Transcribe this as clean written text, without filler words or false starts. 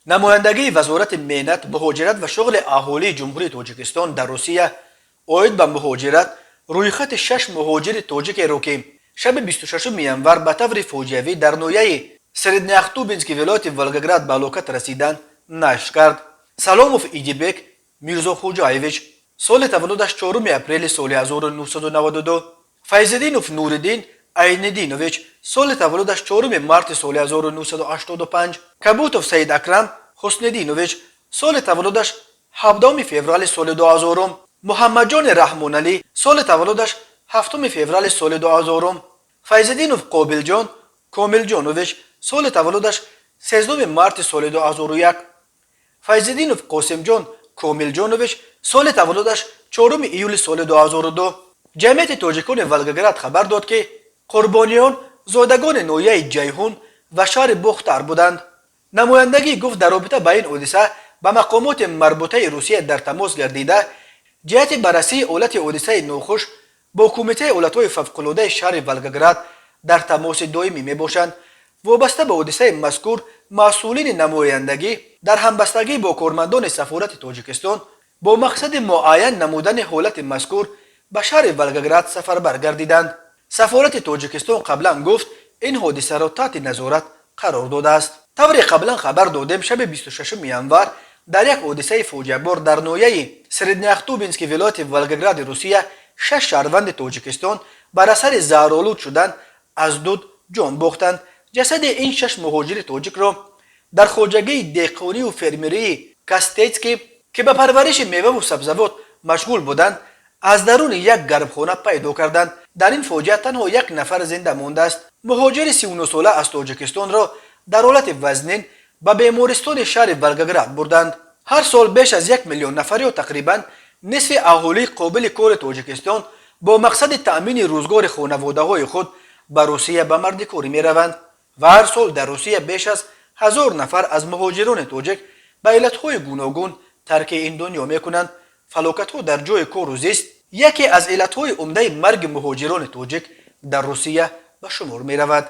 نمایندگی وزارت مهنت، مهاجرت و شغل اهالی جمهوری تاجیکستان در روسیه اوید به مهاجرت روی خط 6 مهاجر تاجیک رو که شب 26 ینور به طور فاجعه‌ای در نویه سردنیختوبینسک ولایت ولگراد به هلاکت رسیدند نشر کرد. سلاموف ایدیبک میرزا خوجایویچ سال تولدش 4 اپریل سال 1992، فیض‌الدینوف نوردین عین‌الدینویچ سال تولدش 4 مارت سال 1985، کبوتوف سید اکرم حسن‌الدینویچ سال تولدش 17 فوریه سال 2000، محمد جان رحمان علی سال تولدش 7 فوریه سال 2000، فیض‌الدینوف قابل جان کامل جانویچ سال تولدش 13 مارت سال 2001، فیض‌الدینوف قاسم جان کامل جانویچ سال تولدش 4 ایول سال 2002. جمعیت تاجیکان ولگراد خبر داد که قربانیان زادگان نویه جیهون و شهر بختر بودند. نمایندگی گفت در رابطه با این حادثه به مقامات مربوطه روسیه در تماس گردیده جهت بررسی علت حادثه ناخوش با کمیته علتهای فوق‌العاده شهر ولگراد در تماس دائمی می باشند. وابسته به حادثه مذکور مسئولین نمایندگی در همبستگی با کارمندان سفارت تاجیکستان با مقصد معین نمودن حالت مذکور به شهر ولگراد سفربر گردیدند. سفارت تاجیکستان قبلا گفت این حادثه را تحت نظارت قرار داده است. طوری قبلا خبر دادیم شب 26 ینور در یک حادثه فاجعه بار در نویه سردنیختوبینسک ولایت ولگراد روسیه 6 شهروند تاجیکستان بر اثر زهرآلود شدن از دود جان باختند. جسد این 6 مهاجر تاجیک را در خواجگی دهقانی و فرمری کاستیتسکی که به پرورش میوه و سبزیجات مشغول بودند از درون یک گرمخانه پیدا کردند. در این فاجعه تنها یک نفر زنده مانده است. مهاجر 39 ساله از تاجیکستان را در حالت وزنین به بیمارستان شهر ولگراد بردند. هر سال بیش از 1 میلیون نفر یا تقریبا نصف اهالی قابل کار تاجیکستان با مقصد تأمین روزگار خانواده های خود به روسیه به مردکاری می روند و هر سال در روسیه بیش از 1000 نفر از مهاجران تاجیک به علتهای گوناگون ترک این دنیا می کنند. فلاکت ها در جای کار و زیست یکی از علتهای عمده مرگ مهاجران تاجیک در روسیه به شمار می رود.